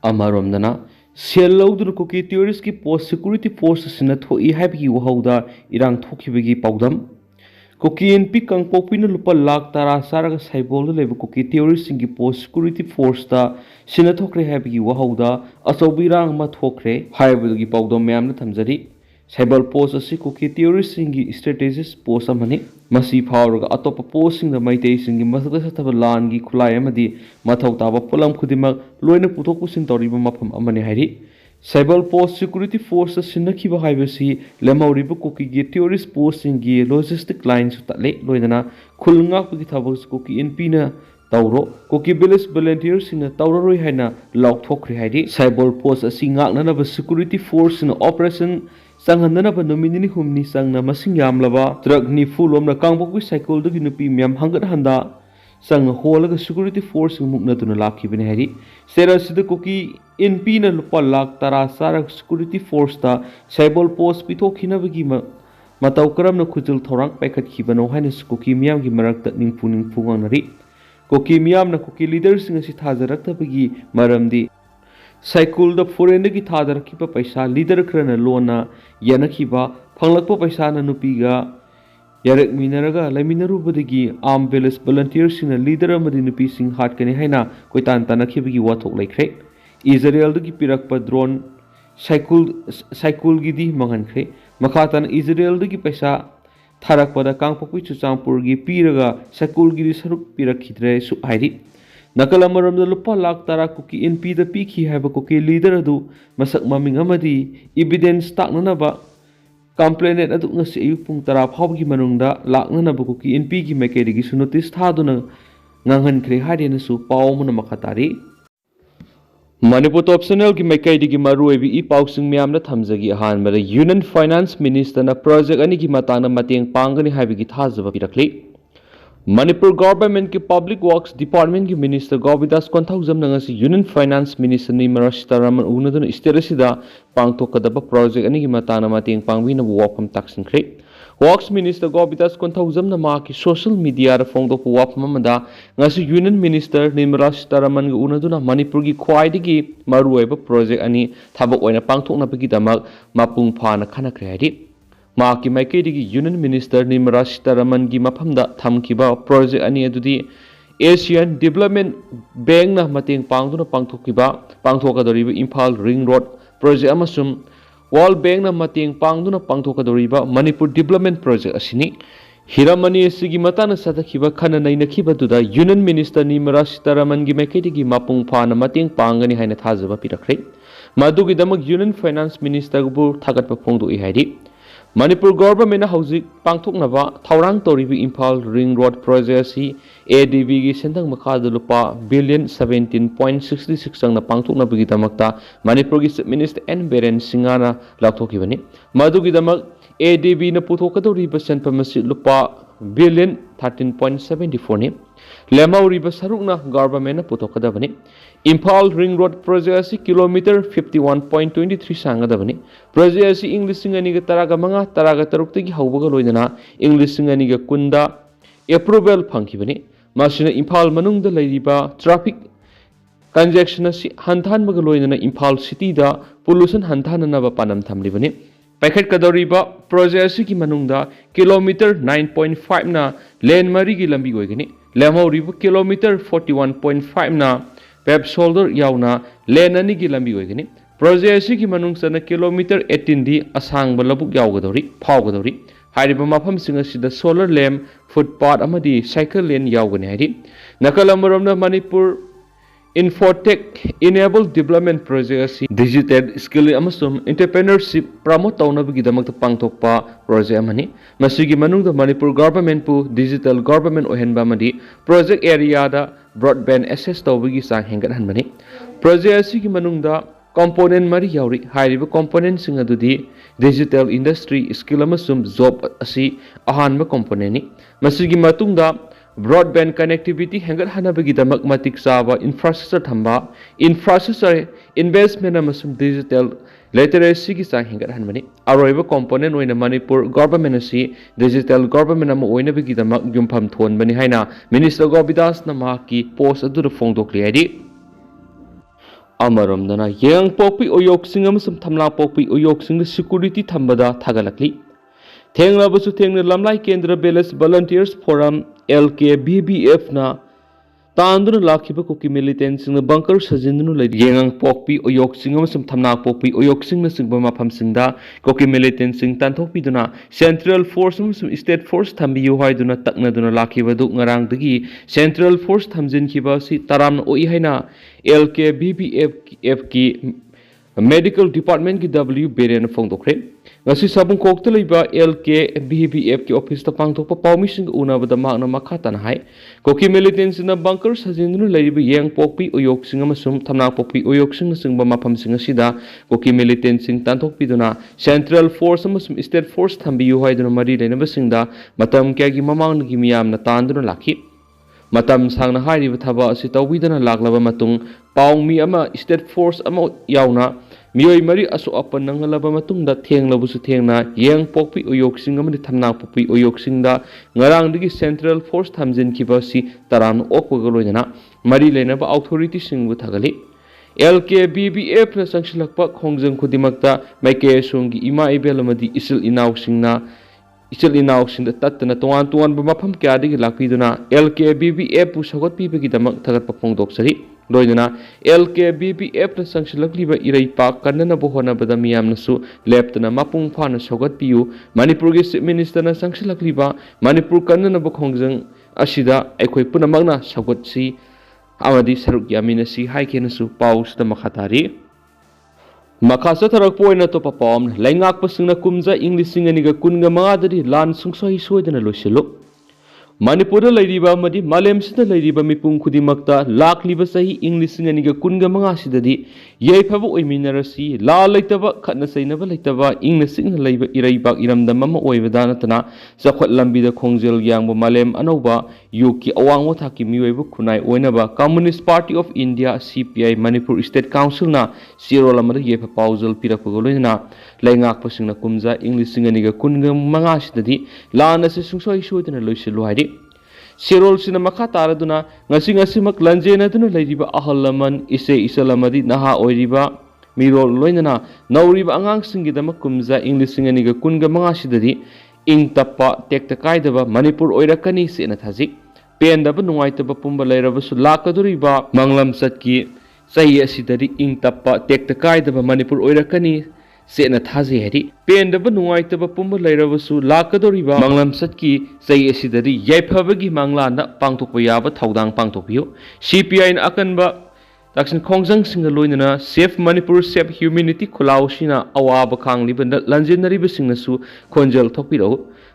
Amaromdana sel lawduna Kuki tourist ki post security force sina thoi haibgi wahauda irang thokibagi paudam Kuki NP kangpokpina lupa lakh tara saraga saibol leba Kuki tourist singi post security force ta sina thokre haibgi wahauda achobirang ma thokre haibagi paudam mayamna thamjari Saibal post asi Kuki tourist singi strategist post amani masi phawraga atopa post singda maitei singi masaka sathaba langi khulai amadi mathau taba pulam khudimak loina puthok pusin toriba mafam amani hairi Saibal post security force sinakhiba haibasi lemauriba Kuki gi tourist post singi logistic line su tatle loinana khulnga pagi thabak Kuki NP na tauro Kuki village volunteers sina tauraroi haina laukthokri hairi Saibal post asi ngaknana ba security force na operation Sanghana pa nominini humni sangna masing yamlaba truck ni full omna kangpokwi cycle dagi Nupi myam hangat handa sang holaga security force mukna tuna lakhibine hari sera sida Kuki NP na lupa lakh tara sarak security force ta Saibol post pithokhina bagi matau karamna khujil thorang paikhat khibano haina Kuki myam gi marakta ningfu nganari Kuki myam na Kuki leaders singa si thajarakta bagi maramdi Cycle the foreign ki tharakhiba paisa leader krana lonna yenakhiba phanglakpa paisa na Nupiga yarekminaba laiminarubadagi arm village volunteers sina leader amadi Nupi sing hatkani haina koitan tanakhiba gi wathok laikre Israel dagi pirakpa drone cycle gi di mangankhre makhatan Israel dagi paisa tharakpada kangpokwi chuchangpur gi piraga cycle gi saruk pirakhidre su hairi Nakalamarama lupa lakh tara Kuki NP da piki haiba Kuki leader adu masak maming amadi evidence taknanaba complainant adu ngasi ayuk pung tara phawgi manungda laknanaba Kuki NP gi maikaidagi su notice thaduna nganghan khre haidena su pawmuna makhatari Manipur top channel ki maikaidagi maruibi I pausing myamna thamjagi ahanbada Union Finance Minister na project ani ki matangna mateng pangani haibagi thajaba pirakli Manipur government ki public works department ki minister Govidas Konthaujam nangasi Union Finance Minister ni Marasitaraman unaduna isterasida pangthokadaba project ani ki matana mateng pangwina wafam taksinkhre Works Minister Govidas Konthaujam na ma ki social media ra phongdok wafam amada ngasi Union Minister ni Marasitaraman unaduna Manipur ki khwaidagi maruaiba project ani thabak oina pangthokna pagi damak mapung phana khanakhre haidi Maki maikaidagi Union Minister ni Marasitaraman gi maphamda thamkiba project ani adudi Asian Development Bank na mateng pangduna pangthokadoriba Imphal Ring Road project amasum World Bank na mateng pangduna pangthokadoriba Manipur Development Project asini Hiramani asigi matana satakhiba khana nainakhiba duda Union Minister ni Marasitaraman gi maikaidagi mapung phana mateng pangani haina thajaba pirakre madugi damak Union Finance Minister bu thagatpa phongdoi haidi Manipur government hauzik pangthoknaba thaurang toribi Imphal Ring Road project si ADB gi sendang makhada lupa billion 17.66 sangna pangthoknaba gi damakta Manipur gi Chief Minister N Beren Singana lakthokibani madugi damak ADB na puthokadori senpamasi lupa billion 13.74 ni lemauriba sarukna government na puthokadabani Imphal Ring Road project si kilometer 51.23 sangadabani project si English singaniga taraga manga taraga tarukta gi haubaga loinana English singaniga kunda approval phangkibani masina Imphal manungda leiriba traffic congestion si hanthanbaga loinana Imphal city da pollution hanthananaba panam thamlibani Paikhat kadoriba project si ki manungda kilometer 9.5 na lane mari gi lambi oigani lemauriba kilometer 41.5 na pep shoulder yauna lane ani gi lambi oigani project si ki manungsana kilometer 18 di asangba labuk yawgadori phawgadori hairiba mafam singa sida solar lamp footpath amadi cycle lane yawgani hairi nakalamoromna Manipur Infotech Enable Development Project Digital Skill amasum Entrepreneurship promote taunabagi damakta pangthokpa project amani masigi manungda Manipur government pu digital government ohenba madi project area da broadband access tawbagi sang hengathanbani project asigi manungda component mari yauri hairiba component singa dudi digital industry skill amasum job asi ahanba component ni masigi matungda broadband connectivity hengat hanabagi damak matik saba infrastructure thamba infrastructure investment amasum digital literacy gi sang hengat hanmani aroiba component oina Manipur government asi digital government ama oina bagi damak yumpham thon bani haina Minister Govidas na ma ki post adu phongdokli haidi ꯑꯃꯔꯣꯝꯗꯅ ꯌꯦꯡꯄꯣꯛꯄꯤ ꯑꯣꯌꯣꯛꯁꯤꯡ ꯑꯃꯁꯨꯡ ꯊꯝꯂꯥꯡꯄꯣꯛꯄꯤ ꯑꯣꯌꯣꯛꯁꯤꯡꯗ security ꯊꯝꯕꯗ ꯊꯥꯒꯠꯂꯛꯂꯤ꯫ ꯊꯦꯡꯅꯕꯁꯨ ꯊꯦꯡꯅ ꯂꯝꯂꯥꯏ ꯀꯦꯟꯗ꯭ꯔ village ꯚꯣꯂunteers forum LKVBF ꯅ तांदुन लाखिबा कुकी मिलिटेंट्सिंग bunker सजिंदुनु लैदि येंगांपोक्पी ओयोक्सिंग अमसुंग थमनापोक्पी ओयोक्सिंग नसिंगबा माफमसिंगदा कुकी मिलिटेंट्सिंग तांथोकपीदुना सेंट्रल फोर्स अमसुंग स्टेट फोर्स थंबियु हाइदुना तकनदुना लाखिबदु ngaraंगदगी सेंट्रल फोर्स थमजिनखिबा सि तराम ओइ हाइना LKVBF की मेडिकल डिपार्टमेंट की W बेरेन फोंदोखरे ngasi sabung kokta leiba LKVBF की ऑफिस ता पांगथोकपा पावमिसिंग उनाबदा मागना मखातन हाय कोकी मिलिटेंट्स ना बंकर सजिंदुनु लैबा येंगपोक्पी ओयोक्सिंग अमसुंग थमनापोक्पी ओयोक्सिंग सिंगबा माफमसिंग असिदा कोकी मिलिटेंट्सिंग तांथोकपीदुना सेंट्रल फोर्स अमसुंग स्टेट फोर्स थंबियु हाइदुना मरी लेनबसिंगदा मतम क्यागी ममांगगी मियामना तांदुना लाखि मतम सांगना हाइरिबा थबा असि तौबीदना लागलबा मतुंग पावमी अमा स्टेट फोर्स अमा यावना मियोई मरी असो अपन नंगलबा मतुंगदा थेंगलबुसु थेंगना येंगपोक्पी ओयोक्सिंग अमदि थमनापोक्पी ओयोक्सिंगदा ngaraंगदगी सेंट्रल फोर्स थमजिनखिबासि तराम ओकवगा लोइना मरी लेनबा अथॉरिटी सिंगबु थगली LKVBF ना संगसिलकपा खोंजंग खुदिमक्ता माइकेसोंगी इमा इबेल अमदि इसिल इनाउसिंगदा तत्तना तोवान तोवान मफम क्यादगी लाक्पीदुना LKVBF पु सगोत्पीबगीदमक थगतपा फोंदोक्सरी लोइदना LKVBF ना संगसिलकलिबा इरैपा कन्ननबो होनबदा मियामनसु लेप्तना मपुंग फाना सगोत्पीयु मणिपुर की चीफ मिनिस्टर ना संगसिलकलिबा मणिपुर कन्ननबो खोंजंग असिदा अखोय पुनमगना सगोत्सि अमदि सरुक यामिनसि हाइकेनसु पाउसदा मखातारी मखा चथरकपोइना तोपा पावम लैंगाकपसिंगना कुमजा इंग्लिशिंग अनिगा कुनगा मंगादरी लान सुंगसोइ सोइदना लोइसिलु मणिपुर लैरिबा मदि मालेमसिदा लैरिबा मिपुंग खुदिमक्ता लाखलिबा सही इंग्लिशिंग अनिगा कुनगा मंगासिददि यैफबा ओइमिनरसि ला लैतबा खतना सैनबा लैतबा इंगना सिंगना लैबा इरैबाक इरमदम अमा ओइबदा नतना चखत लंबिदा खोंजेल यांगबा मालेम अनौबा युकी अवांगो थाकी मियोइबा खुनाय ओइनबा communist party of India CPI Manipur state council ना सिरोल अमदा यैफा पाउजल पिरकपगा लोइना लैंगाकपसिंगना कुमजा इंग्लिशिंग अनिगा कुनगा मंगासिददि लान असि सुंगसोइ सोइदना लोइसिलु हाइदि सिरोल सिना मखा तारदुना ngasi ngasimak lanjenaduna लैरिबा अहल लमन इसे इसलमदि नहा ओइरिबा मिरोल लोइनना नौरिबा अंगांगसिंगीदमक कुमजा इंग्लिशिंग अनिगा कुनगा मंगासिददि इंग तप्पा टेक्ता कायदबा मणिपुर ओइरकनी सेना थाजिक पेंदबा नुंगाइतबा पुंबा लैरबसु लाकदुरिबा मंगलम सतकी सही असिददि इंग तप्पा टेक्ता कायदबा मणिपुर ओइरकनी सेना थाजे हरि पेंदबा नुंगाइतबा पुंबा लैरबसु लाकदुरिबा मंगलम सतकी सही असिददि यैफबगी मंगलाना पांगथोकपा याबा थौदांग पांगथोकपियो CPI ना अकनबा दक्षिण खोंजंग सिंग लोइनना सेफ मणिपुर सेफ ह्यूमैनिटी खुलाउसिना अवाब खांगलिबा लंजेनरिबा सिंगनसु खोंजल थोकपिरो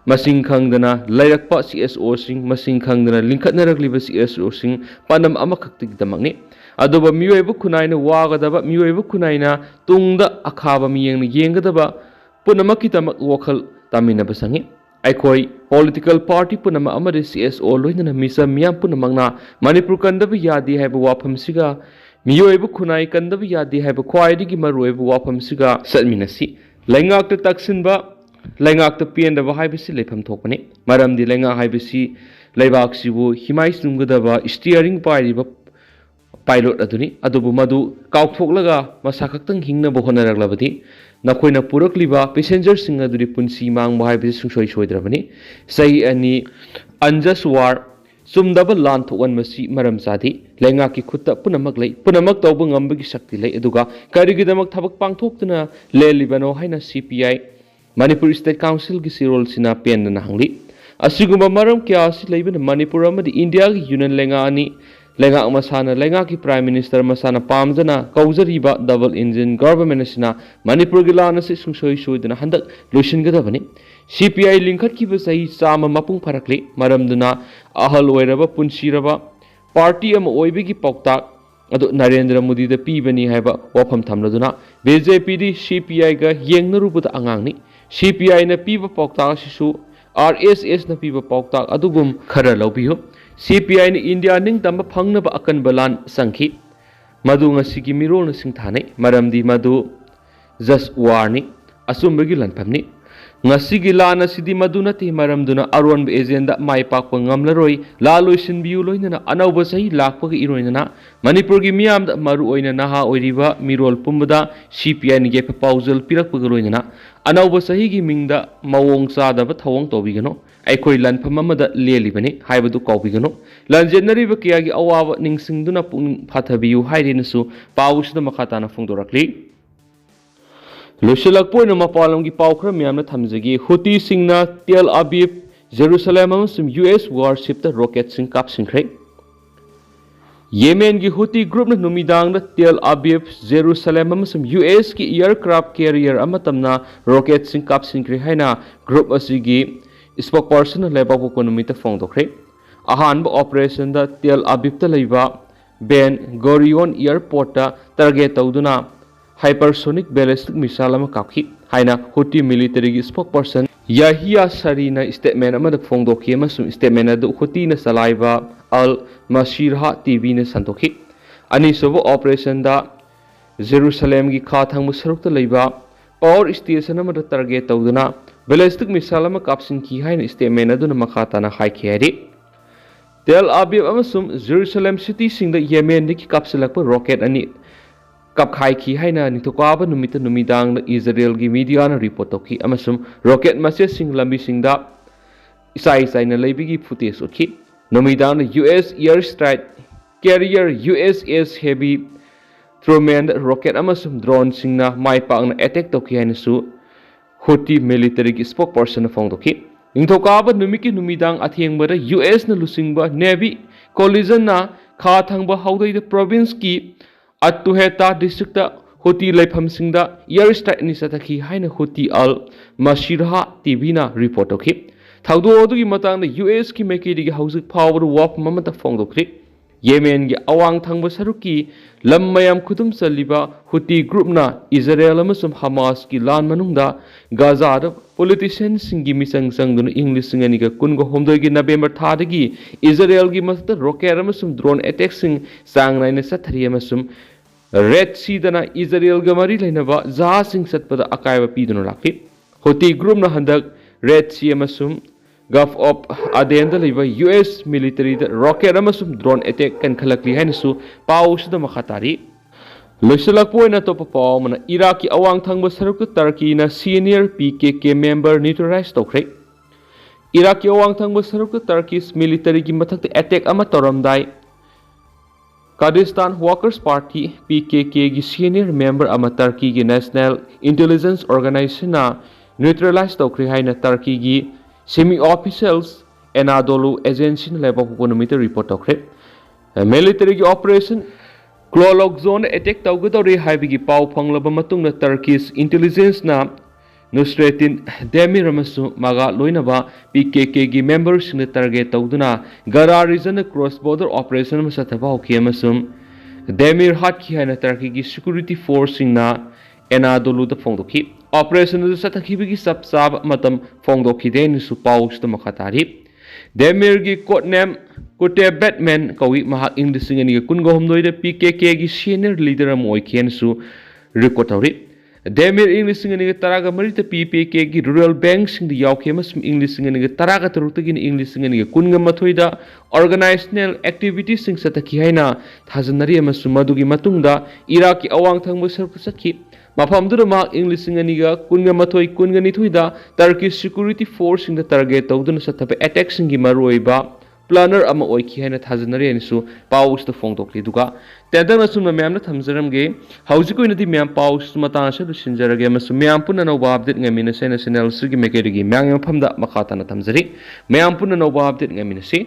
मसिंग खंगदना लैरकपा CSO सिंग मसिंग खंगदना लिंखतनरकलिबा CSO सिंग पानम अमखक्तिगदमगनि अदुबा मियोइबा खुनाइना वागदबा मियोइबा खुनाइना तुंगदा अखाबा मियेंगना येंगदबा पुनमकितमक वखल तामिनबा संगे अखोई पॉलिटिकल पार्टी पुनम अमदि CSO लोइनना मिसा मियाम पुनमगना मणिपुर कंदबा यादि हाइबा वाफमसिगा मियोइबा खुनाइ कंदबा यादि हाइबा ख्वाइदिगी मरुइबा वाफमसिगा सतमिनसि लैंगाकता तक्सिनबा लैंगाकता पेंदबा हाइबसि लेफम थोकपनि मरमदि लैंगा हाइबसि लैबाकसिबु हिमाइ सुंगदबा स्टीयरिंग पाइरिबा पाइलट अदुनी अदुबु मदु काउथोकलगा मसा खक्तंग हिंगनबो होनरगलबदि नखोइना पुरकलिबा पैसेंजर सिंग अदुरी पुंसी मांगबा हाइबसि सुंसोइ सोइद्रबनि सही अनि अनजस्ट वार चुमदबा लान थोकनमसि मरम चादि लैंगा की खुत्ता पुनमक लै पुनमक तौब ngambagi शक्ति लै अदुगा करिगिदमक थबक पांगथोकतना लेलिबनो हाइना CPI मणिपुर स्टेट काउंसिल की सिरोल सिना पेनना हंगली असिगुमा मरम क्या असि लैबन मणिपुर अमदि इंडिया की यूनियन लैंगा अनि लैंगा मसाना लैंगा की प्राइम मिनिस्टर मसाना पामजना कौजरीबा डबल इंजन गवर्नमेंट सिना मणिपुर की लान से सुंसोइ सोइदना हंदक लोइसिनगदबनि CPI लिंखत की सही चाम मपुंग फरकले मरमदुना अहल ओइरबा पुंसीरबा पार्टी अम ओइबगी पौताक अदु नरेंद्र मोदी द पीबनी हाइबा वाफम थमलदुना BJP दी CPI गा येंगनरुबदा अंगांगनी CPI न पीबा पौताक सिसु RSS न पीबा पौताक अदुगुम खरा लौबियो CPI न इंडिया निंग तंबा फंगनबा अकन बलान संखी मदु ngasi मिरोल न सिंथानै मरमदी मदु just वारनी असुंबगी लनफमनी ngasi gi lana sidi maduna ti maramduna aron agenda mai pak ngamlaroi la loisin biu loinana anauba sahi lakpa gi iroinana manipur gi miam da maru oina naha oiriba mirol pumbada CPN ge proposal pirak pagaloinana anauba sahi gi mingda mawong sa da thawang tobigano aikoi lanpham amada lelibani haibadu kaubigano lanjenari ba kiya gi awawa ningsingduna pung phathabiu hairinasu pawusda makhatana fungdorakli Lushilak point mapalom gi pawkhra miyamna thamjagi Houthi singna Tel Aviv Jerusalem amasum US warship ta rocket sing kap singkhre Yemen gi Houthi group na numidang na Tel Aviv Jerusalem amasum US ki aircraft carrier amatamna rocket sing kap singkhre haina group asigi spokesperson leba ko numita phongdokhre ahanba operation da Tel Aviv ta leiba Ben Gurion airport ta target tawduna hypersonic ballistic missile ama kapki haina Houthi military spokesperson Yahya Sarina statement ama phongdokhi amasum statement adu Houthi na salaiba al masirha TV na santokhi ani sobo operation da Jerusalem gi kha thang musaruk ta leiba power station ama target tawduna ballistic missile ama kapsin ki haina statement adu na makhata na hai kheri Tel Aviv amasum Jerusalem city singda Yemen ni ki kapsilak rocket ani kap khai ki haina nitokaba numita numidang na Israel gi media na report toki amasum rocket message sing lambi singda isai na leibigi footage okhi numidang na US airstrike carrier USS heavy throwman rocket amasum drone singna mai pang na attack toki haina su Houthi military gi spokesperson phong toki nitokaba numiki numidang athengbara US na lusingba navy collision na kha thangba haudai the province ki Atuheta district Houthi laifam singda airstrike ni satakhi haina Houthi al masirha TV na report okhi thaudo odu gi matang na US ki mekiri gi hausik power wap mamata phongdokri Yemen gi awang thangba saruki lammayam khudum saliba Houthi group na Israel amasum Hamas ki lan manungda Gaza da politician singi misang sangdun English singani ga kungo homdoi gi November thadagi Israel gi masta rocket amasum drone attack sing sangnai na sathari amasum Red Sea dana Israel ga mari lainaba jahaz sing satpada akaiba pidunu lakhi Houthi group na handak Red Sea amasum Gulf of Aden da leiba US military da rocket amasum drone attack kan khalakli hainasu paus da makhatari Loisalak poina topa paw mana Iraqi awang thangba saruk Turkey na senior PKK member neutralize tokre Iraqi awang thangba saruk Turkish military gi mathak attack ama toramdai Kurdistan Workers Party PKK gi senior member ama Turkey gi National Intelligence Organization na neutralize tokre haina Turkey gi semi officials Anadolu agency na leba economic report tokre military gi operation Klolok zone attack tawgadori haibigi paw phanglaba matungna Turkish intelligence na Nusretin Demir amasu maga loinaba PKK gi members na target tawduna Gara region cross border operation ma sathaba hoki amasum Demir hat ki haina Turkey gi security force na Anadolu da phongdoki operation du sathakhibi gi sapsab matam phongdoki den su paws ta makhatari Demir gi code name Kote Batman kawi mahak English ngani kungo homdoi da PKK gi senior leader am oikhen su rekotauri Demir English ngani taraga marita PKK gi rural bank sing di yaw kemas English ngani taraga tarukta gi English ngani kunga mathoi da organizational activities sing sataki haina thajanari amasu madugi matungda Iraqi awang thangbo sarku sakhi mafamdura ma English ngani ga kunga mathoi kunga nithuida Turkish security force sing da target tawduna sathabe attack sing gi maroiba planner ama oiki haina thajanari anisu paus da phongdokli duga tedang na sumna myam na thamjaram ge haujiko inati myam paus mata sa sinjarage masu myam punna no update ngamina sena channel sigi mekeri gi myam phamda makhata na thamjari myam punna no update ngamina si